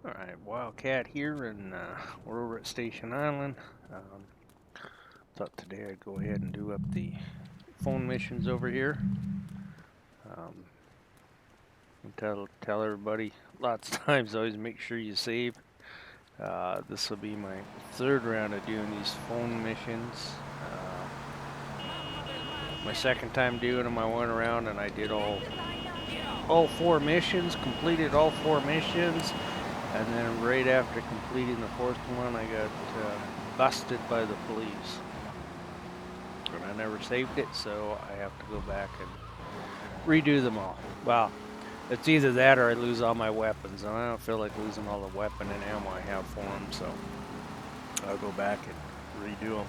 Alright, Wildcat here, and we're over at Station Island. Thought today I'd go ahead and do up the phone missions over here. Tell everybody lots of times, always make sure you save. This will be my third round of doing these phone missions. My second time doing them, I went around and I did all 4 missions, completed all 4 missions. And then right after completing the 4th one, I got busted by the police. And I never saved it, so I have to go back and redo them all. Well, it's either that or I lose all my weapons, and I don't feel like losing all the weapon and ammo I have for them, so I'll go back and redo them.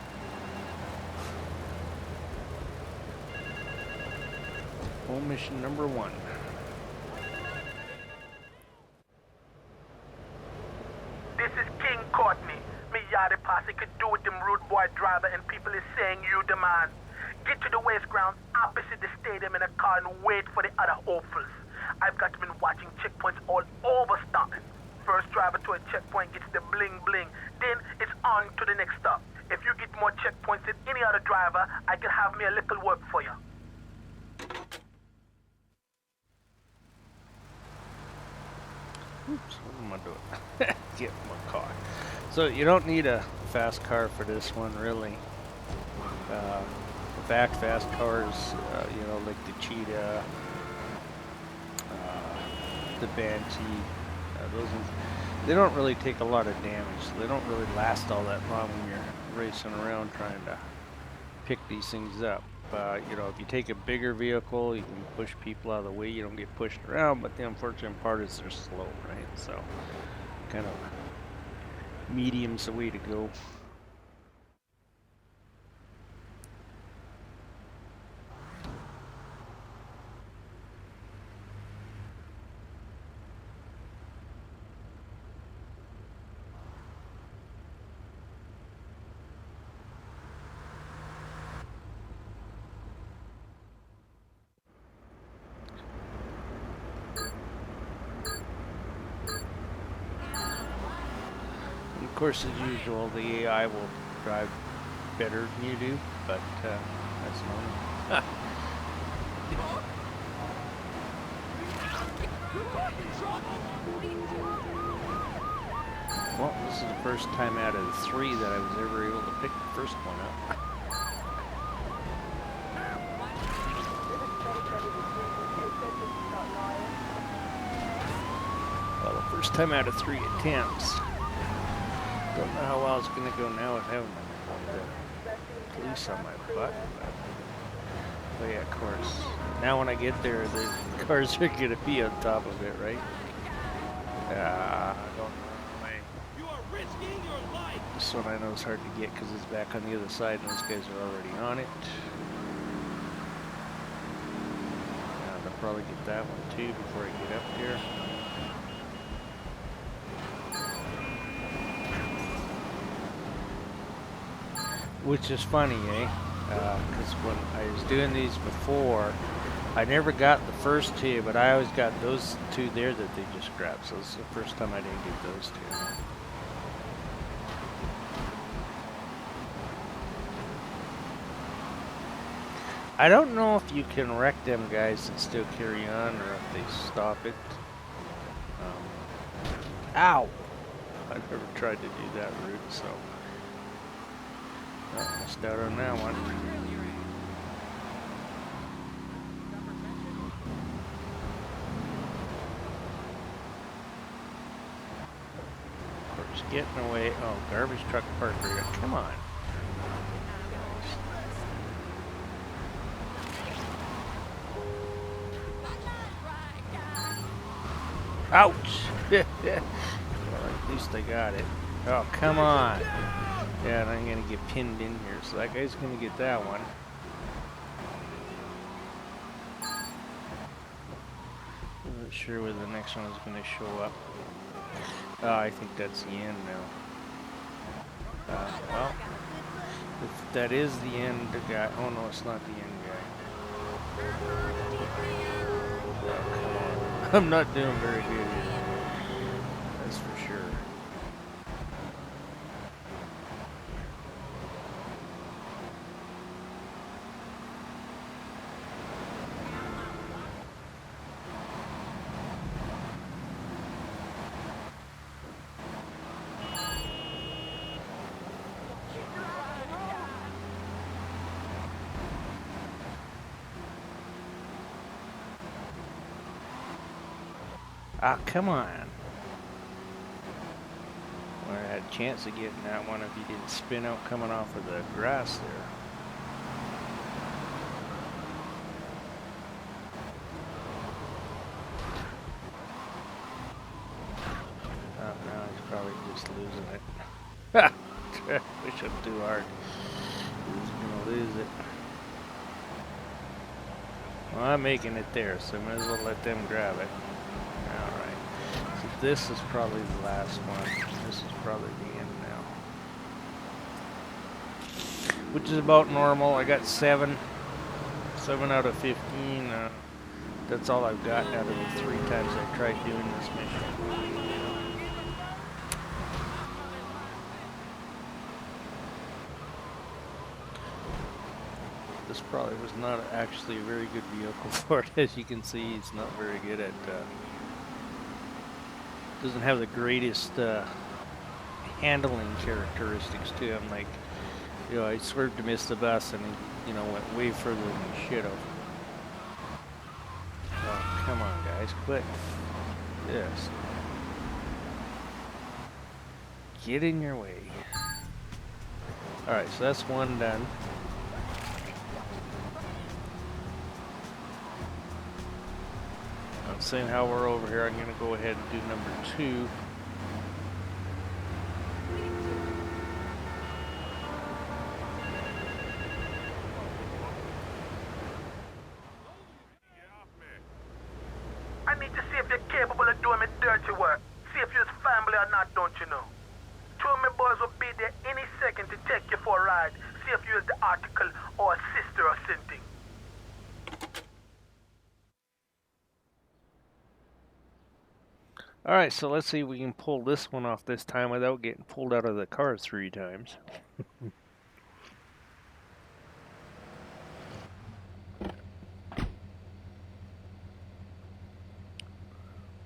Home mission number 1. Yardy posse could do with them rude boy driver and people is saying you the man. Get to the waste ground opposite the stadium in a car and wait for the other hopefuls. I've got been watching checkpoints all over Staunton. First driver to a checkpoint gets the Bling-Bling, then it's on to the next stop. If you get more checkpoints than any other driver, I can have me a little work for you. Oops, what am I doing? Get my car. So you don't need a fast car for this one, really. In fact, fast cars, you know, like the Cheetah, the Banshee, they don't really take a lot of damage. They don't really last all that long when you're racing around trying to pick these things up. You know, if you take a bigger vehicle, you can push people out of the way. You don't get pushed around, but the unfortunate part is they're slow, right? So, kind of medium's the way to go. Of course, as usual, the AI will drive better than you do, but that's normal. Well, this is the first time out of the 3 that I was ever able to pick the first one up. Well, the first time out of 3 attempts. Don't know how well it's going to go now with having the police on my butt. But yeah, of course. Now when I get there, the cars are going to be on top of it, right? I don't know. You are risking your life. This one I know is hard to get because it's back on the other side and those guys are already on it. I'll probably get that one too before I get up there. Which is funny, eh? Because when I was doing these before, I never got the first 2, but I always got those 2 there that they just grabbed. So this is the first time I didn't get those 2. I don't know if you can wreck them guys and still carry on, or if they stop it. Ow! I never tried to do that route, so... Oh, missed out on that one. Of course, getting away. Oh, garbage truck parker. Come on. Ouch! Well, at least I got it. Oh, come on. Yeah, and I'm going to get pinned in here, so that guy's going to get that one. I'm not sure where the next one is going to show up. Oh, I think that's the end now. Well, if that is the end guy... Oh, no, it's not the end guy. Oh, come on. I'm not doing very good here. That's for sure. Ah, come on. Well, I had a chance of getting that one if you didn't spin out coming off of the grass there. Oh, now he's probably just losing it. Ha! Push him too hard. He's gonna lose it. Well, I'm making it there, so I might as well let them grab it. Alright. So this is probably the last one. This is probably the end now. Which is about normal. I got 7 out of 15. That's all I've got out of the 3 times I tried doing this mission. This probably was not actually a very good vehicle for it. As you can see, it's not very good at, doesn't have the greatest handling characteristics to him. Like, you know, I swerved to miss the bus and he, you know, went way further than he should have. Oh, come on, guys, quit this. Get in your way. Alright, so that's one done. Seeing how we're over here, I'm going to go ahead and do number 2. I need to see if you're capable of doing me dirty work. See if you're family or not, don't you know? 2 of my boys will be there any second to take you for a ride. See if you're the article or a sister or something. Alright, so let's see if we can pull this one off this time without getting pulled out of the car 3 times.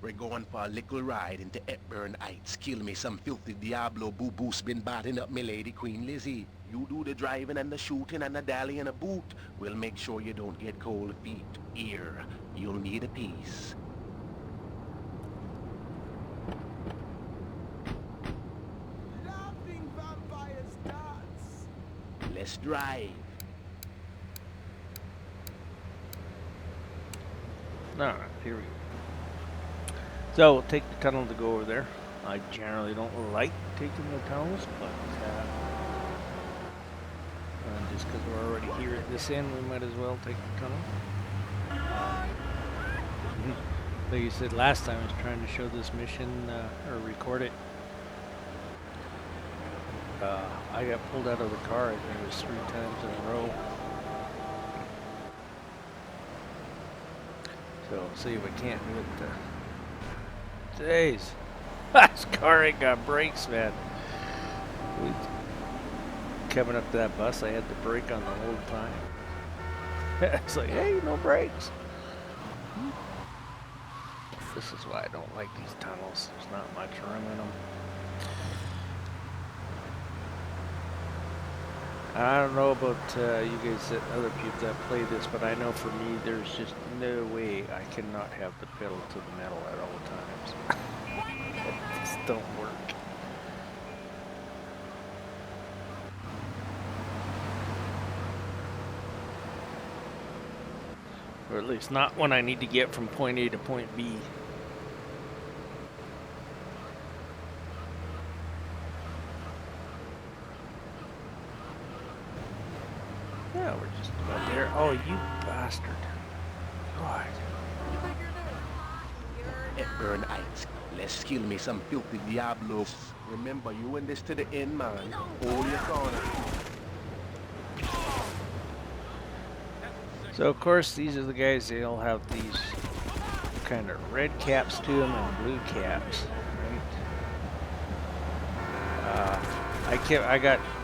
We're going for a little ride into Hepburn Heights. Kill me some filthy Diablo boo-boos been batting up me lady Queen Lizzie. You do the driving and the shooting and the dally and a boot. We'll make sure you don't get cold feet. Here, you'll need a piece. Laughing vampires dance. Let's drive. Alright, here we go. So we'll take the tunnel to go over there. I generally don't like taking the tunnels, but just because we're already here at this end, we might as well take the tunnel. Like you said last time, I was trying to show this mission, or record it. I got pulled out of the car, I think it was 3 times in a row. So, see if I can't do it. Jeez. This car ain't got brakes, man. Coming up to that bus, I had the brake on the whole time. It's like, hey, no brakes. This is why I don't like these tunnels. There's not much room in them. I don't know about you guys, that other people that play this, but I know for me, there's just no way I cannot have the pedal to the metal at all times. It just don't work. Or at least not when I need to get from point A to point B. Yeah, we're just about there. Oh, you bastard. God. Hepburn Heights. Let's kill me some filthy Diablos. Remember, you in this to the end, man. Hold your corner. So, of course, these are the guys, they all have these kind of red caps to them and blue caps. Right?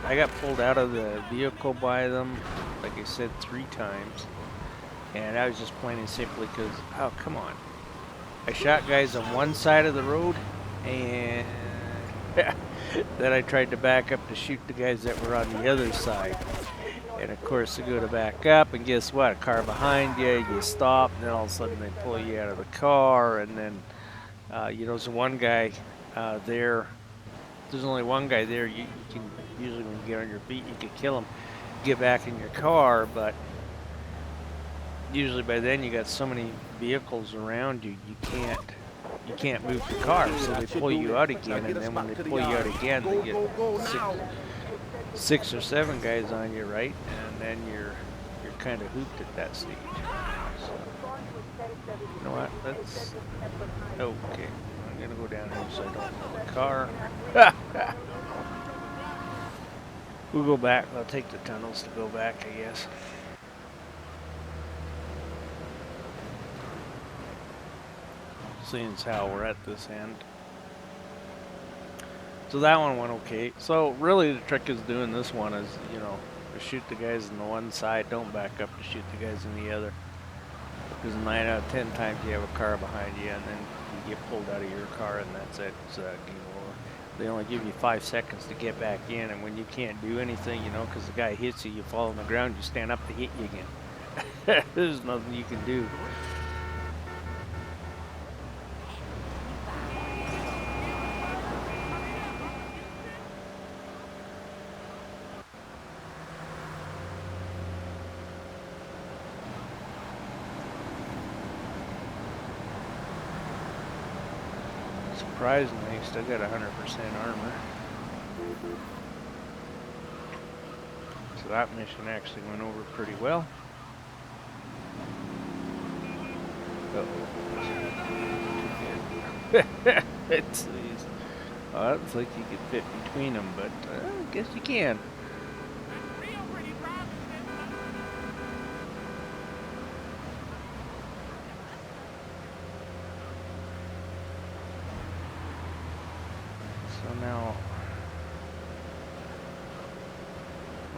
I got pulled out of the vehicle by them, like I said, 3 times. And I was just plain and simply because, oh, come on. I shot guys on one side of the road, and then I tried to back up to shoot the guys that were on the other side. And of course, you go to back up, and guess what? A car behind you, you stop, and then all of a sudden they pull you out of the car, and then You know, there's one guy there. There's only one guy there. You can usually, when you get on your feet, you can kill him, get back in your car, but usually by then you got so many vehicles around you, you can't move the car, so they pull you out again, and then when they pull you out again, they get six or seven guys on you, right? And then you're kind of hooped at that stage. So, you know what? Let's. Okay, I'm gonna go down here so I don't know the car. We'll go back. I'll take the tunnels to go back, I guess. Seeing as how we're at this end. So that one went okay. So really the trick is doing this one is, you know, to shoot the guys on the one side, don't back up to shoot the guys on the other. Because 9 out of 10 times you have a car behind you and then you get pulled out of your car and that's it. It's game over. They only give you 5 seconds to get back in, and when you can't do anything, you know, because the guy hits you, you fall on the ground, you stand up to hit you again. There's nothing you can do. Surprisingly, still got 100% armor. So that mission actually went over pretty well. It's well, it's like you could fit between them, but I guess you can. So now,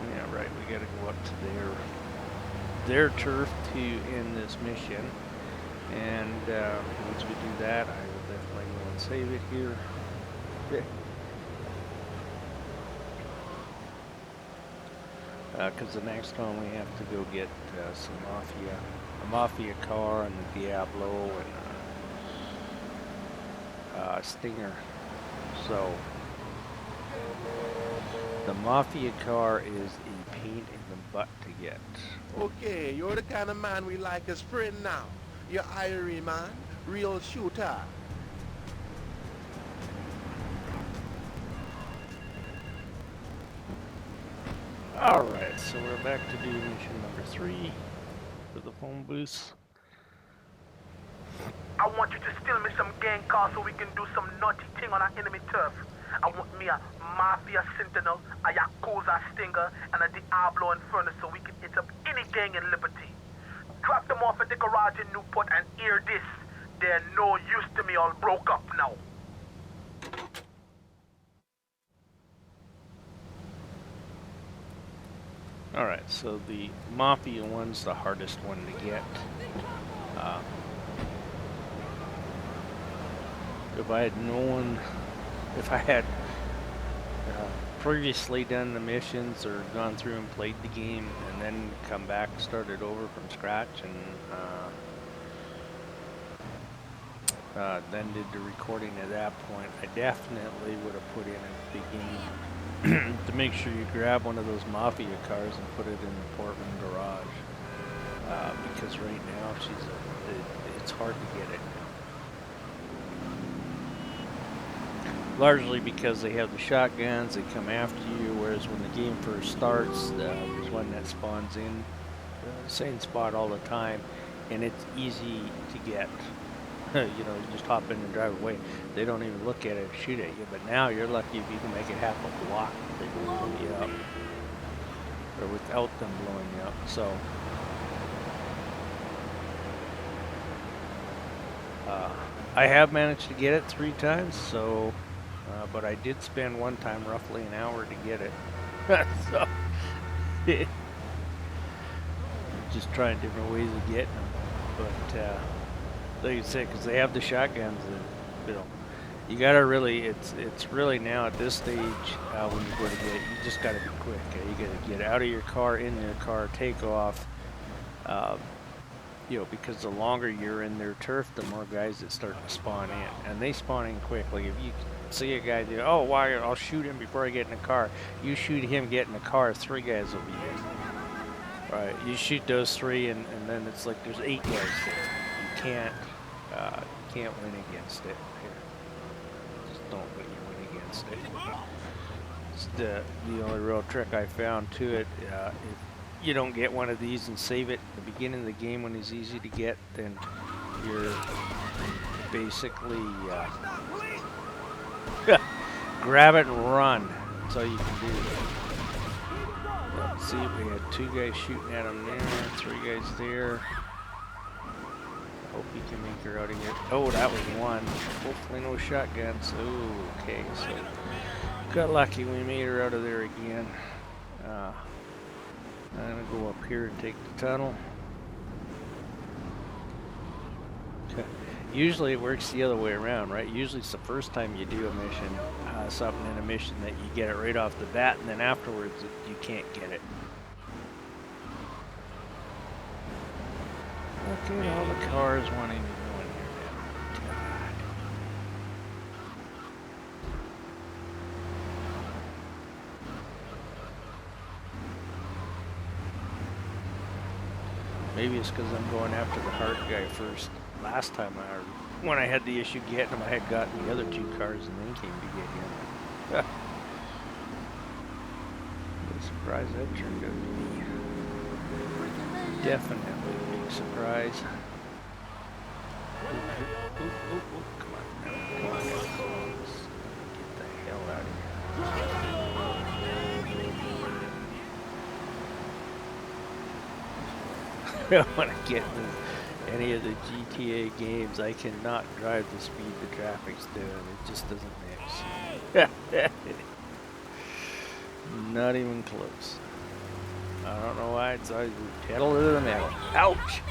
yeah, right, we gotta go up to their turf to end this mission. And once we do that, I will definitely go and save it here. Because the next one we have to go get a mafia car and the Diablo and Stinger. So the mafia car is a pain in the butt to get. Okay, you're the kind of man we like as friend now. You're Irie man, real shooter. Alright, so we're back to do mission number 3 for the phone booth. I want you to steal me some gang cars so we can do some naughty thing on our enemy turf. I want me a Mafia Sentinel, a Yakuza Stinger, and a Diablo Inferno so we can hit up any gang in Liberty. Drop them off at the garage in Newport and hear this. They're no use to me, all broke up now. Alright, so the Mafia one's the hardest one to get. If I had previously done the missions or gone through and played the game and then come back, started over from scratch, and then did the recording at that point, I definitely would have put in at the beginning to make sure you grab one of those Mafia cars and put it in the Portland garage, because right now it's hard to get it. Largely because they have the shotguns, they come after you, whereas when the game first starts, there's one that spawns in the same spot all the time, and it's easy to get. You know, you just hop in and drive away. They don't even look at it and shoot at you, but now you're lucky if you can make it half a block. They will blow you up. Or without them blowing you up. So, I have managed to get it 3 times, so, but I did spend one time roughly an hour to get it. So, just trying different ways of getting them. But, like you said, because they have the shotguns, and, you know, you gotta really, it's really now at this stage, when you go to get it, you just gotta be quick. You gotta get out of your car, in your car, take off, You know, because the longer you're in their turf, the more guys that start to spawn in, and they spawn in quickly. If you see a guy do, oh, why? I'll shoot him before I get in the car. You shoot him, get in the car, 3 guys will be in. Right? You shoot those 3, and then it's like there's 8 guys there. You can't win against it. Here, just don't let you win against it. It's the only real trick I found to it. If you don't get one of these and save it at the beginning of the game when it's easy to get, then you're basically grab it and run. That's all you can do. Let's see, we had 2 guys shooting at him there, 3 guys there. Hope he can make her out of here. Oh, that was 1. Hopefully no shotguns. Oh, okay, so got lucky. We made her out of there again. I'm gonna go up here and take the tunnel. Okay. Usually it works the other way around, right? Usually it's the first time you do a mission, something in a mission, that you get it right off the bat, and then afterwards you can't get it. Look at all the cars wanting to go in here now. God. Maybe it's because I'm going after the hard guy first. Last time when I had the issue getting him, I had gotten the other 2 cars and then came to get him. I'm surprised that turned out to be. Definitely a big surprise. Oop, come on, let's get the hell out of here. I don't want to get in any of the GTA games. I cannot drive the speed the traffic's doing. It just doesn't mix. Not even close. I don't know why. It's always pedal to the metal. Ouch!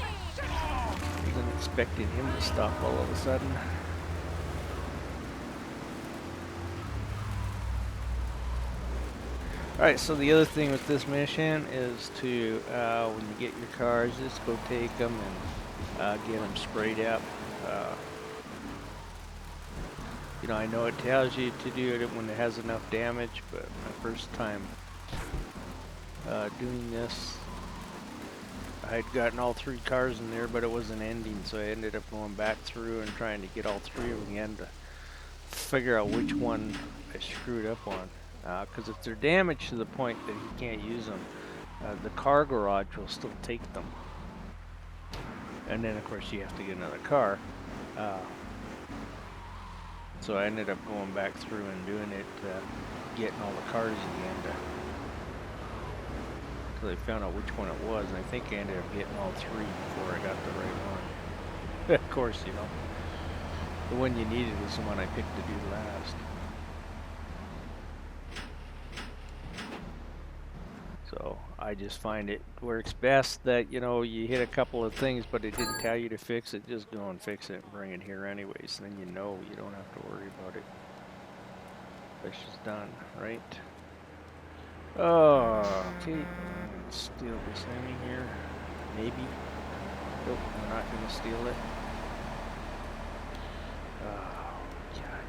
Wasn't expecting him to stop all of a sudden. Alright, so the other thing with this mission is to, when you get your cars, just go take them and get them sprayed up. You know, I know it tells you to do it when it has enough damage, but my first time doing this, I had gotten all 3 cars in there, but it wasn't ending, so I ended up going back through and trying to get all 3 of them again to figure out which one I screwed up on. Because if they're damaged to the point that you can't use them, the car garage will still take them. And then of course you have to get another car. So I ended up going back through and doing it, getting all the cars again until I found out which one it was, and I think I ended up getting all 3 before I got the right one. Of course, you know, the one you needed was the one I picked to do last. So I just find it works best that, you know, you hit a couple of things, but it didn't tell you to fix it. Just go and fix it and bring it here anyways. Then you know you don't have to worry about it. That's just done, right? Oh, okay. Let's steal this thing here. Maybe. Nope, I'm not going to steal it. Oh, God.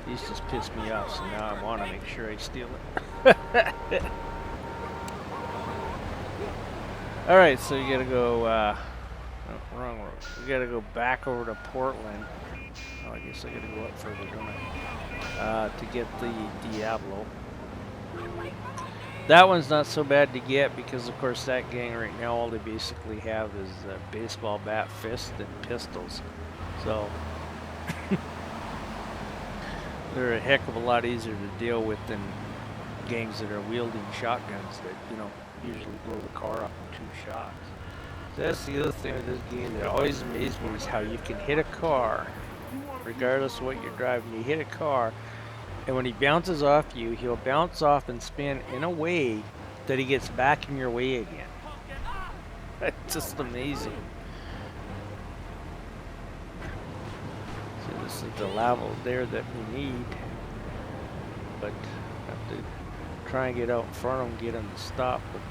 These just piss me off, so now I want to make sure I steal it. Alright, so you gotta go, oh, wrong road. We gotta go back over to Portland. Oh, I guess I gotta go up further, don't I? To get the Diablo. That one's not so bad to get because, of course, that gang right now, all they basically have is a baseball bat, fist, and pistols. So they're a heck of a lot easier to deal with than gangs that are wielding shotguns that, you know, usually blow the car up in 2 shots. So that's the other thing with this game that always amazed me is how you can hit a car, regardless of what you're driving. You hit a car, and when he bounces off you, he'll bounce off and spin in a way that he gets back in your way again. That's just amazing. So this is the level there that we need, but to try and get out in front of them, get them to stop, but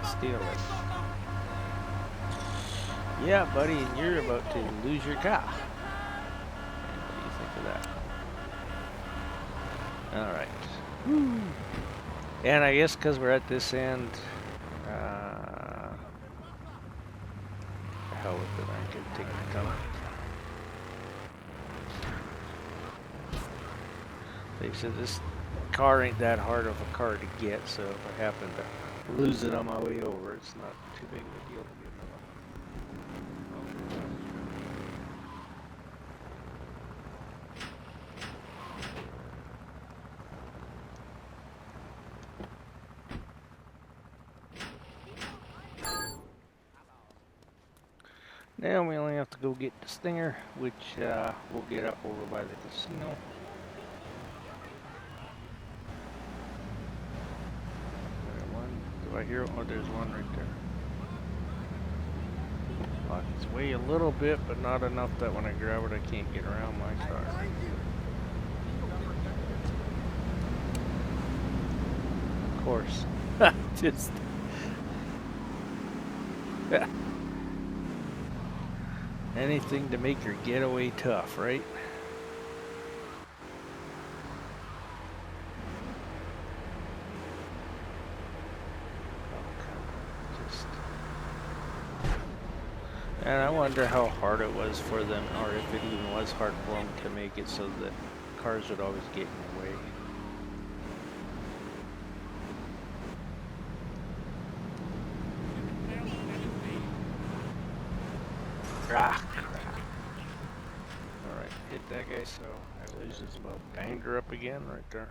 steal it. Yeah, buddy, and you're about to lose your car. What do you think of that? All right. And I guess because we're at this end, the hell with it, I can take my time. They said this car ain't that hard of a car to get, so if I happen to lose it on my way over, it's not too big of a deal to get another one. Now we only have to go get the Stinger, which we'll get up over by the casino. Do I hear? Oh, there's one right there. It's way a little bit, but not enough that when I grab it, I can't get around my car. Of course. Just. Anything to make your getaway tough, right? And I wonder how hard it was for them, or if it even was hard for them to make it so that cars would always get in the way. Ah, crap. Alright, hit that guy, so I was just about banged her up again right there.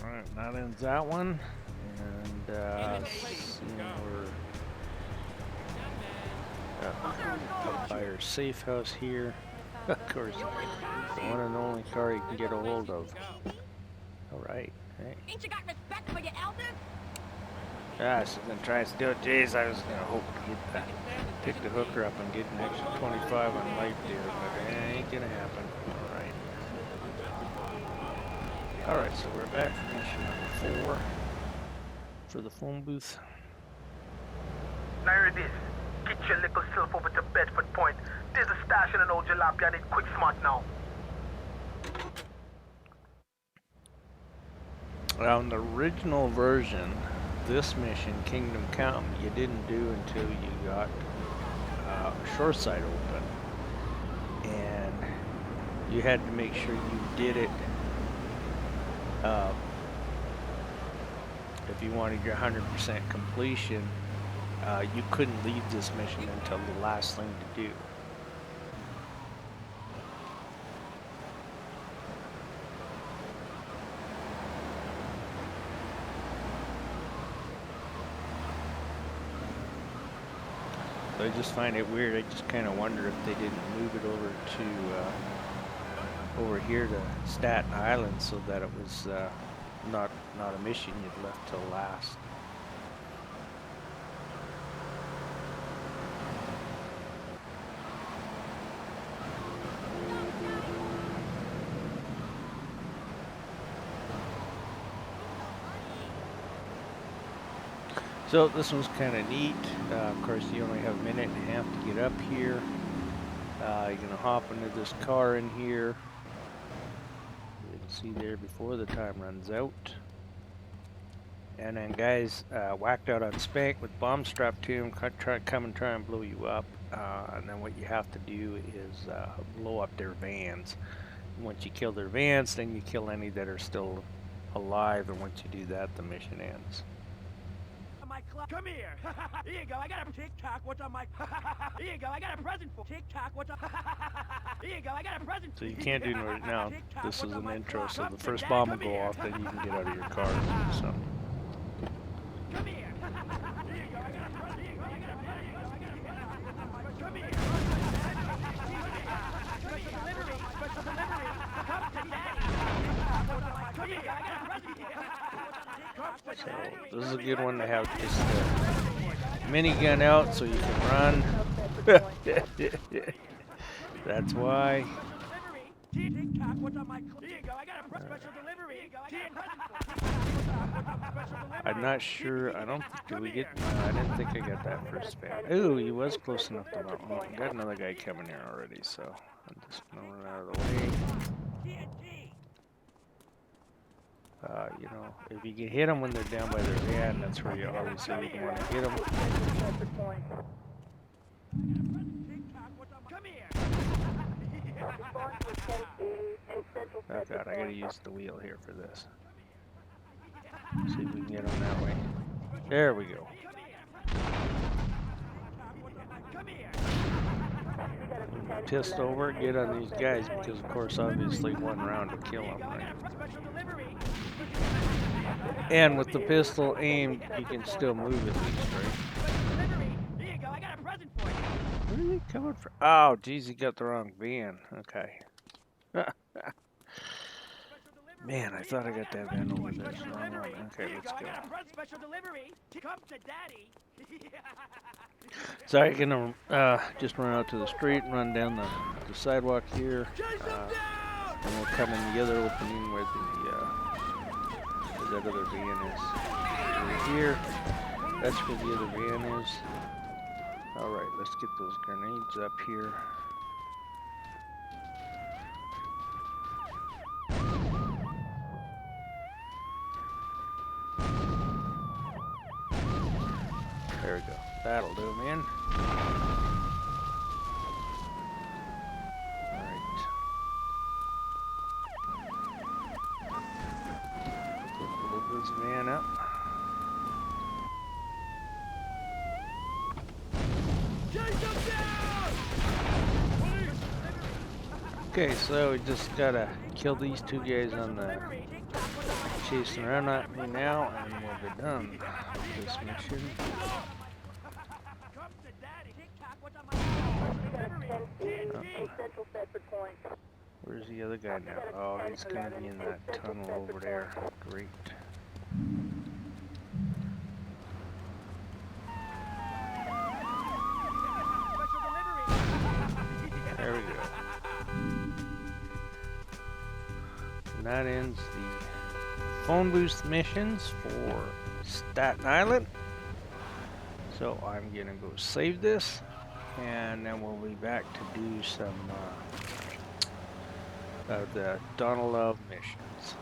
Alright, that ends that one. And we're by our safe house here. Of course, the one and only car you can get a hold of. Alright, hey. Ain't you got respect for your elders? Ah, she's gonna try and steal. Jeez, I was gonna hope to get that. Pick the hooker up and get an extra 25 on life deer, but it ain't gonna happen. Alright. Alright, so we're back for mission number 4 for the phone booth. Now here it is. Get your little self over to Bedford Point. There's a stash in an old jalopy. I need quick smart now. Now, in the original version, this mission, Kingdom Come, you didn't do until you got shoreside open. And you had to make sure you did it if you wanted your 100% completion. You couldn't leave this mission until the last thing to do. So I just find it weird. I just kind of wonder if they didn't move it over to over here to Staten Island so that it was not a mission you'd left till last. So this one's kind of neat. Of course, you only have a minute and a half to get up here. You're gonna hop into this car in here. You can see there before the time runs out. And then guys whacked out on Spank with bomb strapped to him, come and try and blow you up. And then what you have to do is blow up their vans. And once you kill their vans, then you kill any that are still alive. And once you do that, the mission ends. Come here. Here you go. I got a TikTok. What's on my? Here you go. I got a present for TikTok. What's on? Here you go. I got a present. So you can't do it right now. This is an intro, so the first bomb will go off, then you can get out of your car and do something. Come here. Here you go. I got a present. Here you go. I got a present. Come here. Special delivery. Special delivery. Come to daddy. Come here. I got a present. So this is a good one to have just a minigun out so you can run. That's why. Special delivery. TikTok, what's on my Here you go. I got a special delivery. Here you go. I got a present for you. TikTok, what's on my special delivery? I'm not sure. I don't. Did we get? No, I didn't think I got that first spam. Ooh, he was close enough to mount. Oh, got another guy coming here already, so I'm just gonna run out of the way. TNT. You know, if you can hit them when they're down by their van, that's where you obviously wouldn't want to hit them. TikTok, what's on my Come here. Oh god, I gotta use the wheel here for this. See if we can get them that way. There we go. Come here. Test over, get on these guys because, of course, obviously one round will kill them, right? Special delivery. And with the pistol aimed, you can still move at least, right? Special delivery. Here you go. I got a present for you. Where are they coming from? Oh, geez, he got the wrong van. Okay. Man, I thought I got that van over there. It's the wrong one. Okay, let's go. Special delivery. Come to daddy. So I'm gonna just run out to the street and run down the sidewalk here. And we'll come in the other opening where that other van is. Right here. That's where the other van is. Alright, let's get those grenades up here. There we go. That'll do them in. Alright. Load this van up. Okay, so we just gotta kill these two guys on the chasing around at me now, and we'll be done with this mission. Where's the other guy now? Oh, he's gonna be in that tunnel over there. Great. There we go. And that ends the phone booth missions for Staten Island. So I'm gonna go save this, and then we'll be back to do some of the Donald Love missions.